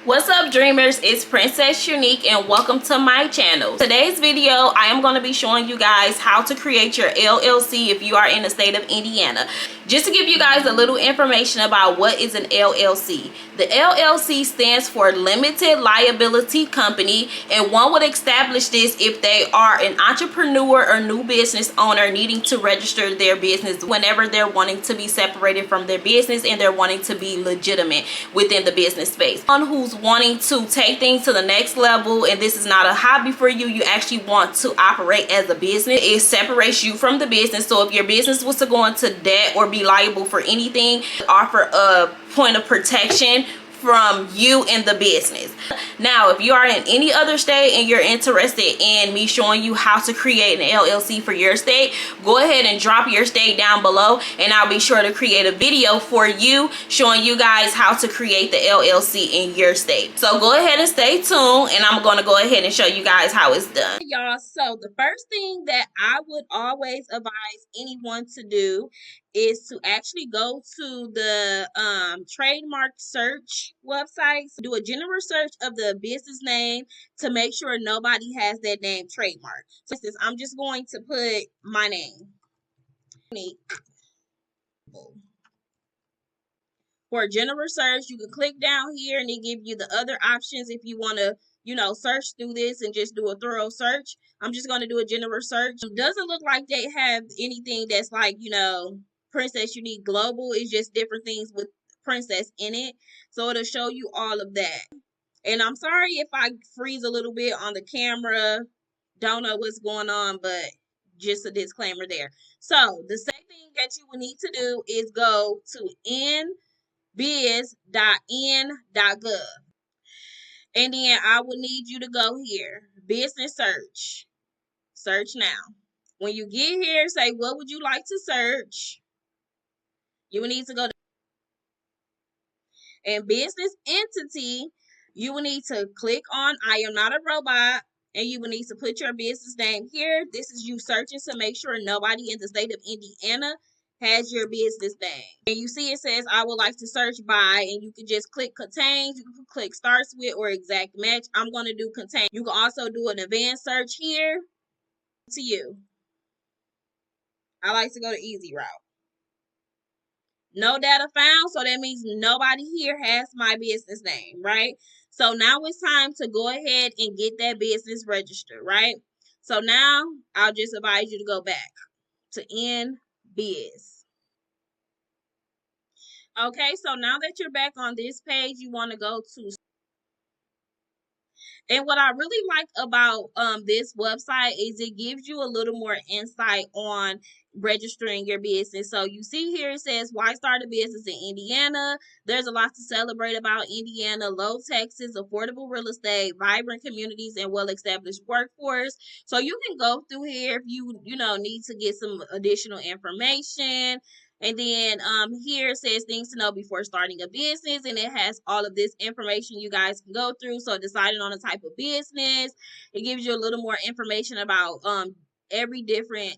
What's up, dreamers? It's Princess Unique and welcome to my channel. Today's video I am going to be showing you guys how to create your LLC if you are in the state of Indiana. Just to give you guys a little information about what is an LLC. The LLC stands for Limited Liability Company, and one would establish this if they are an entrepreneur or new business owner needing to register their business whenever they're wanting to be separated from their business and they're wanting to be legitimate within the business space. One who's wanting to take things to the next level, and this is not a hobby for you, you actually want to operate as a business. It separates you from the business. So if your business was to go into debt or be liable for anything, offer a point of protection from you in the business. Now, if you are in any other state and you're interested in me showing you how to create an LLC for your state, go ahead and drop your state down below and I'll be sure to create a video for you showing you guys how to create the LLC in your state. So go ahead and stay tuned and I'm going to go ahead and show you guys how it's done. Y'all, so the first thing that I would always advise anyone to do is to actually go to the trademark search website. Do a general search of the business name to make sure nobody has that name trademark. So I'm just going to put my name. For a general search, you can click down here and they give you the other options if you want to, search through this and just do a thorough search. I'm just going to do a general search. It doesn't look like they have anything that's like, Princess Unique Global. Is just different things with Princess in it. So it'll show you all of that. And I'm sorry if I freeze a little bit on the camera. Don't know what's going on, but just a disclaimer there. So the second thing that you will need to do is go to biz.n.gov. And then I will need you to go here. Business search. Search now. When you get here, say, what would you like to search? You will need to go to and business entity. You will need to click on I am not a robot, and you will need to put your business name here. This is you searching to make sure nobody in the state of Indiana has your business name. And you see it says I would like to search by, and you can just click contains. You can click starts with or exact match. I'm going to do contain. You can also do an advanced search here. To you. I like to go the easy route. No data found, so that means nobody here has my business name, right? So now it's time to go ahead and get that business registered, right? So now I'll just advise you to go back to NBiz. Okay, so now that you're back on this page, you want to go to. And what I really like about this website is it gives you a little more insight on registering your business. So you see here it says, why start a business in Indiana? There's a lot to celebrate about Indiana: low taxes, affordable real estate, vibrant communities, and well-established workforce. So you can go through here if you need to get some additional information. And then here it says things to know before starting a business, and it has all of this information you guys can go through. So deciding on a type of business, it gives you a little more information about every business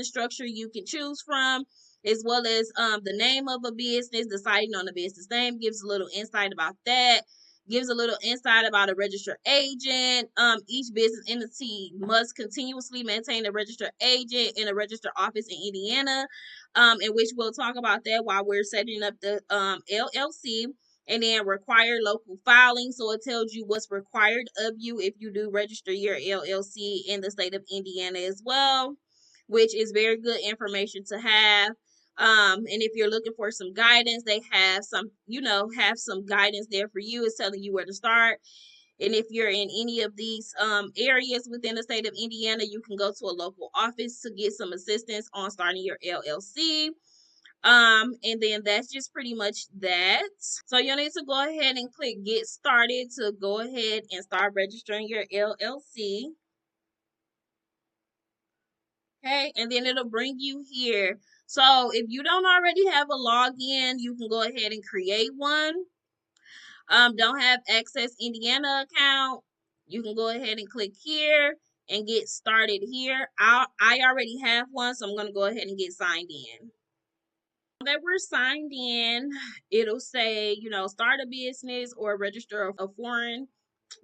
structure you can choose from, as well as the name of a business. Deciding on the business name gives a little insight about that. Gives a little insight about a registered agent. Each business entity must continuously maintain a registered agent in a registered office in Indiana, in which we'll talk about that while we're setting up the LLC. And then required local filing. So it tells you what's required of you if you do register your LLC in the state of Indiana as well, which is very good information to have. And if you're looking for some guidance, they have some guidance there for you. It's telling you where to start. And if you're in any of these areas within the state of Indiana, you can go to a local office to get some assistance on starting your LLC. And then that's just pretty much that. So you'll need to go ahead and click get started to go ahead and start registering your LLC. Okay, and then it'll bring you here. So if you don't already have a login, you can go ahead and create one. Don't have Access Indiana account, you can go ahead and click here and get started here. I already have one, so I'm going to go ahead and get signed in. That we're signed in, it'll say, start a business or register a foreign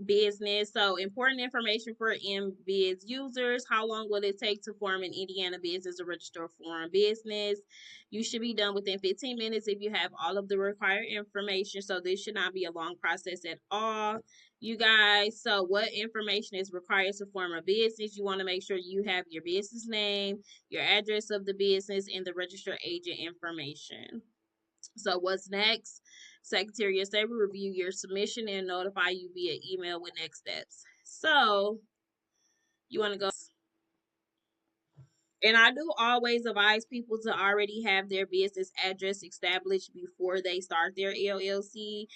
business. So important information for MBiz users. How long will it take to form an Indiana business or register a foreign business? You should be done within 15 minutes if you have all of the required information. So this should not be a long process at all, you guys. So what information is required to form a business? You want to make sure you have your business name, your address of the business, and the registered agent information. So what's next? Secretary of State will review your submission and notify you via email with next steps. So you want to go. And I do always advise people to already have their business address established before they start their LLC.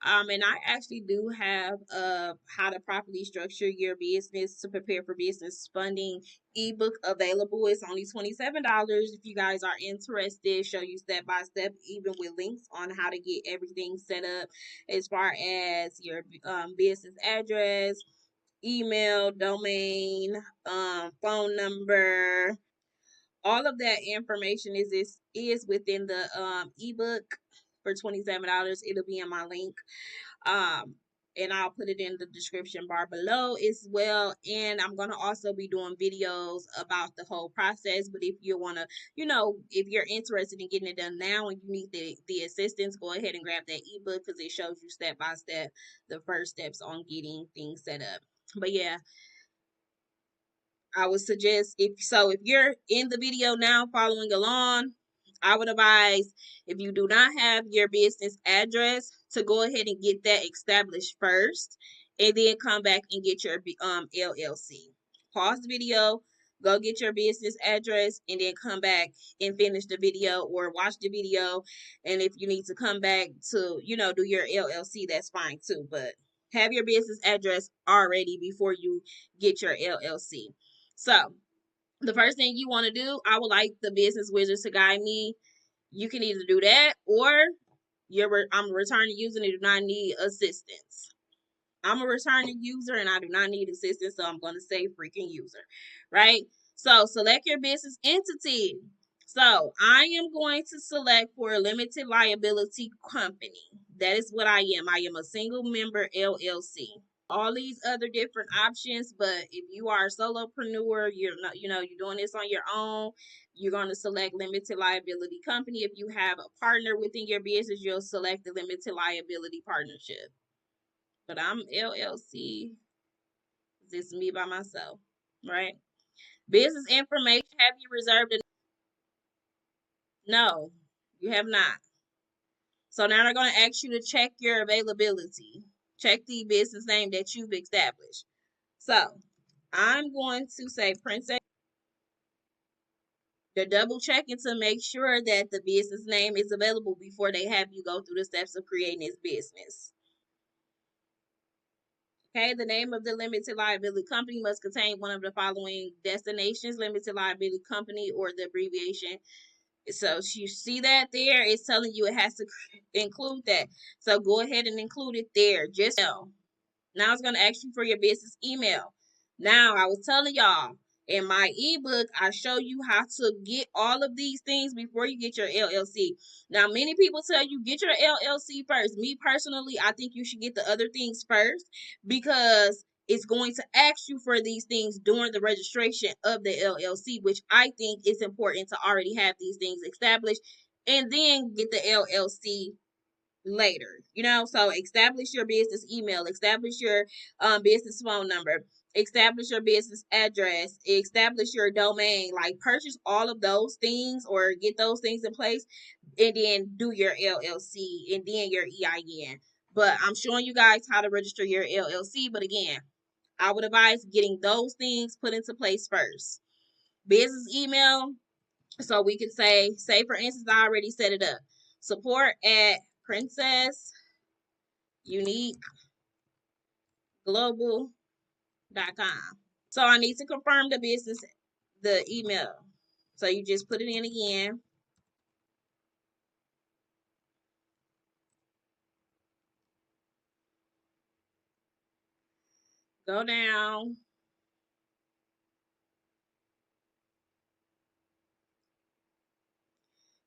And I actually do have how to properly structure your business to prepare for business funding ebook available. It's only $27 if you guys are interested. Show you step by step, even with links on how to get everything set up as far as your business address, email, domain, phone number. All of that information is within the ebook for $27. It'll be in my link. And I'll put it in the description bar below as well. And I'm gonna also be doing videos about the whole process. But if you wanna, if you're interested in getting it done now and you need the assistance, go ahead and grab that ebook because it shows you step by step the first steps on getting things set up. But yeah, I would suggest if you're in the video now following along, I would advise if you do not have your business address to go ahead and get that established first and then come back and get your LLC. Pause the video, go get your business address and then come back and finish the video or watch the video, and if you need to come back to, do your LLC, that's fine too, but have your business address already before you get your LLC. So the first thing you want to do, I would like the business wizards to guide me. You can either do that or I'm a returning user and do not need assistance. I'm a returning user and I do not need assistance, so I'm going to say freaking user, right? So select your business entity. So I am going to select for a limited liability company. That is what I am. I am a single member LLC. All these other different options, but if you are a solopreneur, you're not, you're doing this on your own, you're going to select limited liability company. If you have a partner within your business, you'll select the limited liability partnership. But I'm LLC. This is me by myself, right? Business information. Have you reserved it? No, you have not. So now they're going to ask you to check your availability. Check the business name that you've established. So I'm going to say Princess. They're double checking to make sure that the business name is available before they have you go through the steps of creating this business. Okay, the name of the limited liability company must contain one of the following destinations: limited liability company or the abbreviation. So you see that there, it's telling you it has to include that. So go ahead and include it there. Just now it's going to ask you for your business email. Now, I was telling y'all in my ebook, I show you how to get all of these things before you get your LLC. Now, many people tell you get your LLC first. Me personally, I think you should get the other things first because it's going to ask you for these things during the registration of the LLC, which I think is important to already have these things established and then get the LLC later. So establish your business email, establish your business phone number, establish your business address, establish your domain, like purchase all of those things or get those things in place and then do your LLC and then your EIN. But I'm showing you guys how to register your LLC, but again, I would advise getting those things put into place first. Business email, so we can say for instance, I already set it up. Support at princessuniqueglobal.com. So I need to confirm the email. So you just put it in again. Go down.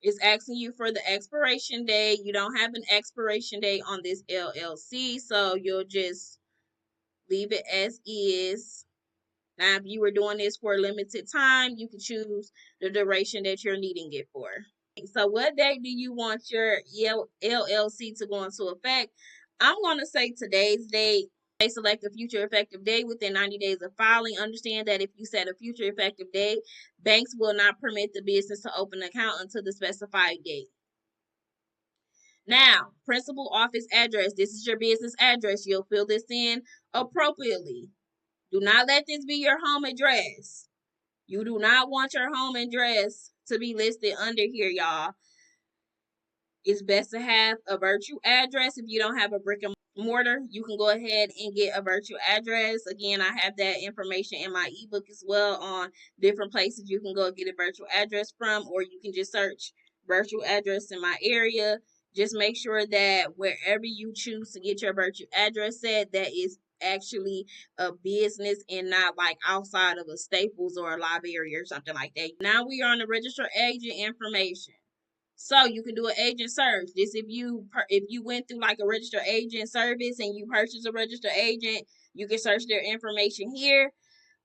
It's asking you for the expiration date. You don't have an expiration date on this LLC, so you'll just leave it as is. Now, if you were doing this for a limited time, you can choose the duration that you're needing it for. So what date do you want your LLC to go into effect? I'm going to say today's date. They select a future effective date within 90 days of filing. Understand that if you set a future effective date, banks will not permit the business to open an account until the specified date. Now, principal office address. This is your business address. You'll fill this in appropriately. Do not let this be your home address. You do not want your home address to be listed under here, y'all. It's best to have a virtual address. If you don't have a brick and mortar, you can go ahead and get a virtual address. Again, I have that information in my ebook as well on different places you can go get a virtual address from, or you can just search virtual address in my area. Just make sure that wherever you choose to get your virtual address at, that is actually a business and not like outside of a Staples or a library or something like that. Now we are on the registered agent information. So you can do an agent search. This if you went through like a registered agent service and you purchased a registered agent, you can search their information here.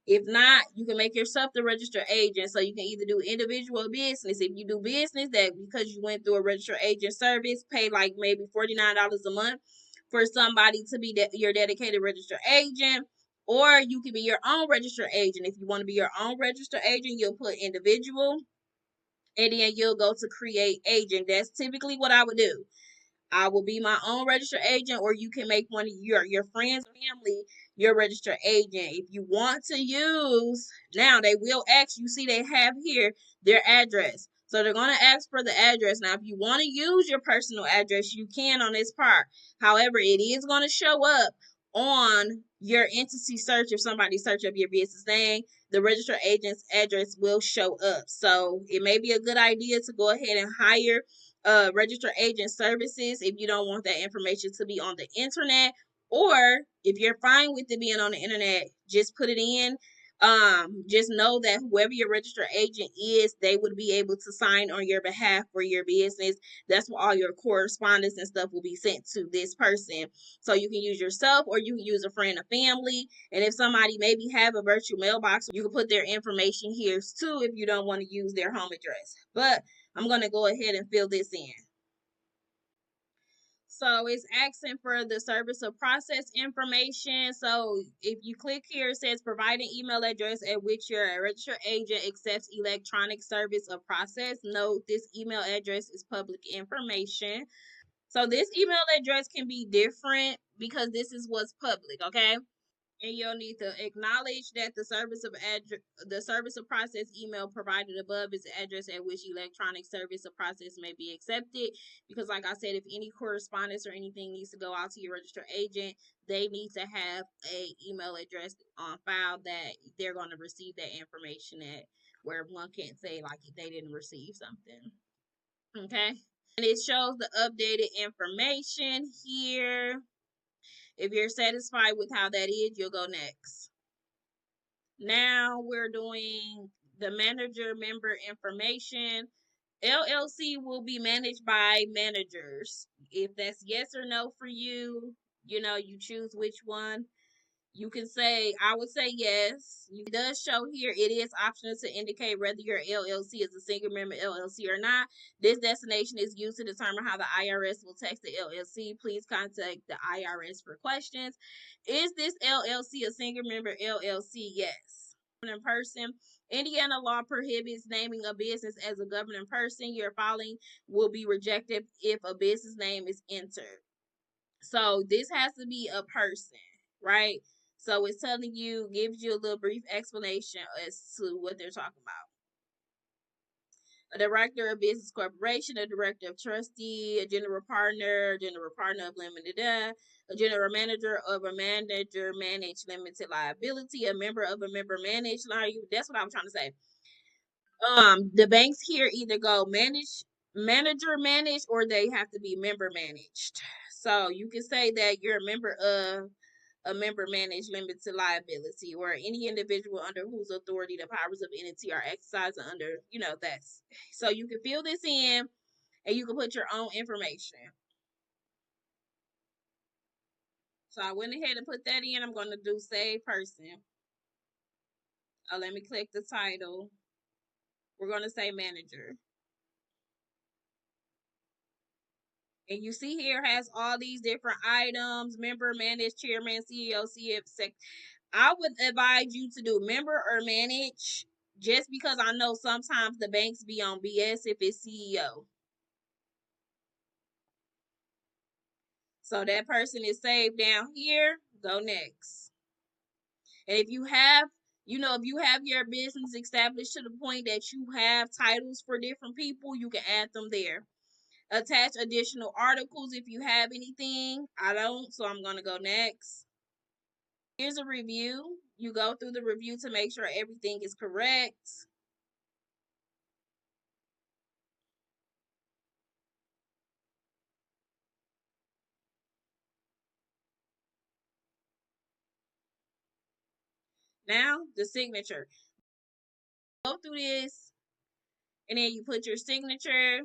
If not, you can make yourself the registered agent. So you can either do individual or business. If you do business, that because you went through a registered agent service, pay like maybe $49 a month for somebody to be your dedicated registered agent. Or you can be your own registered agent. If you want to be your own registered agent, you'll put individual and then you'll go to create agent. That's typically what I would do. I will be my own registered agent, or you can make one of your friends or family your registered agent. If you want to use, now they will ask you, see they have here their address. So they're going to ask for the address. Now, if you want to use your personal address, you can on this part. However, it is going to show up on your entity search. If somebody search up your business name, the registered agent's address will show up. So it may be a good idea to go ahead and hire registered agent services if you don't want that information to be on the internet, or if you're fine with it being on the internet, just put it in. Just know that whoever your registered agent is, they would be able to sign on your behalf for your business. That's why all your correspondence and stuff will be sent to this person. So you can use yourself, or you can use a friend or family. And if somebody maybe have a virtual mailbox, you can put their information here too if you don't want to use their home address. But I'm going to go ahead and fill this in. So it's asking for the service of process information. So if you click here, it says provide an email address at which your registered agent accepts electronic service of process. Note this email address is public information. So this email address can be different because this is what's public, okay? And you'll need to acknowledge that the service of process email provided above is the address at which electronic service of process may be accepted. Because, like I said, if any correspondence or anything needs to go out to your registered agent, they need to have a email address on file that they're going to receive that information at, where one can't say like they didn't receive something. Okay, and it shows the updated information here. If you're satisfied with how that is, you'll go next. Now we're doing the manager member information. LLC will be managed by managers. If that's yes or no for you, you choose which one. You can say, I would say yes. It does show here it is optional to indicate whether your LLC is a single member LLC or not. This destination is used to determine how the IRS will tax the LLC. Please contact the IRS for questions. Is this LLC a single member LLC? Yes. In person, Indiana law prohibits naming a business as a governing person. Your filing will be rejected if a business name is entered. So this has to be a person, right? So it's telling you, gives you a little brief explanation as to what they're talking about. A director of business corporation, a director of trustee, a general partner of limited, a general manager of a manager managed limited liability, a member of a member managed liability. That's what I was trying to say. The banks here either go manager managed, or they have to be member managed. So you can say that you're a member of a member managed limited liability, or any individual under whose authority the powers of entity are exercised under, that's. So you can fill this in and you can put your own information. So I went ahead and put that in. I'm going to do save person. Let me click the title. We're going to say manager. And you see here has all these different items: member, manage, chairman, CEO, CF. I would advise you to do member or manage, just because I know sometimes the banks be on BS if it's CEO. So that person is saved down here. Go next. And if you have, if you have your business established to the point that you have titles for different people, you can add them there. Attach additional articles if you have anything. I don't, so I'm going to go next. Here's a review. You go through the review to make sure everything is correct. Now, the signature. Go through this, and then you put your signature.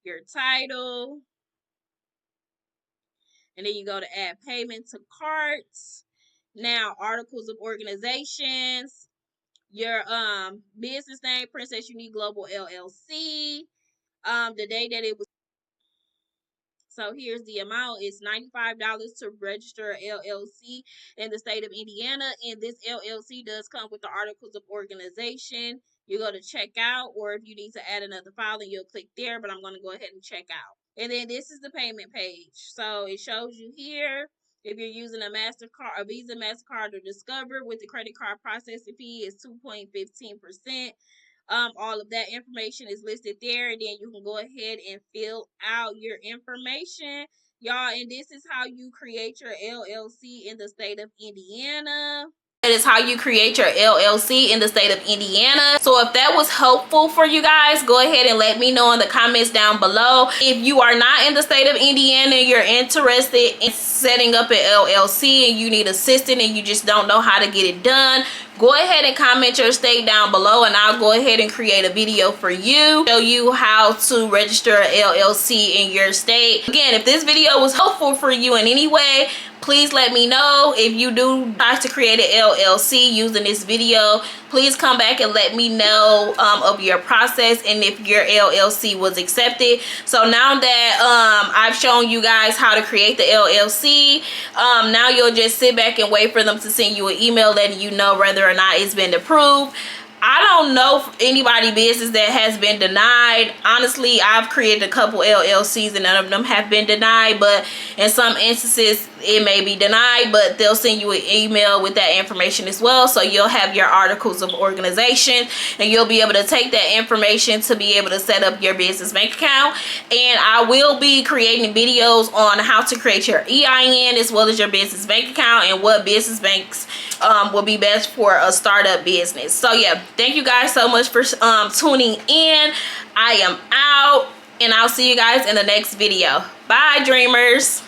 Your title. And then you go to add payment to carts. Now, articles of organizations. Your business name, Princess Unique Global LLC. The day that it was. So here's the amount. It's $95 to register LLC in the state of Indiana. And this LLC does come with the articles of organization. You go to check out, or if you need to add another file, then you'll click there. But I'm going to go ahead and check out. And then this is the payment page. So it shows you here if you're using a MasterCard, a Visa, MasterCard, or Discover, with the credit card processing fee is 2.15%. All of that information is listed there, and then you can go ahead and fill out your information, y'all. And this is how you create your LLC in the state of Indiana. That is how you create your LLC in the state of Indiana. So if that was helpful for you guys, go ahead and let me know in the comments down below. If you are not in the state of Indiana, you're interested in setting up an LLC and you need assistance and you just don't know how to get it done, go ahead and comment your state down below, and I'll go ahead and create a video for you, show you how to register an LLC in your state. Again, if this video was helpful for you in any way, please let me know. If you do try to create an LLC using this video, please come back and let me know of your process and if your LLC was accepted. So now that I've shown you guys how to create the LLC, now you'll just sit back and wait for them to send you an email letting you know whether or not it's been approved. I don't know anybody business that has been denied. Honestly, I've created a couple LLCs and none of them have been denied, but in some instances it may be denied, but they'll send you an email with that information as well. So you'll have your articles of organization and you'll be able to take that information to be able to set up your business bank account. And I will be creating videos on how to create your EIN as well as your business bank account and what business banks will be best for a startup business. So yeah, thank you guys so much for tuning in. I am out, and I'll see you guys in the next video. Bye, dreamers.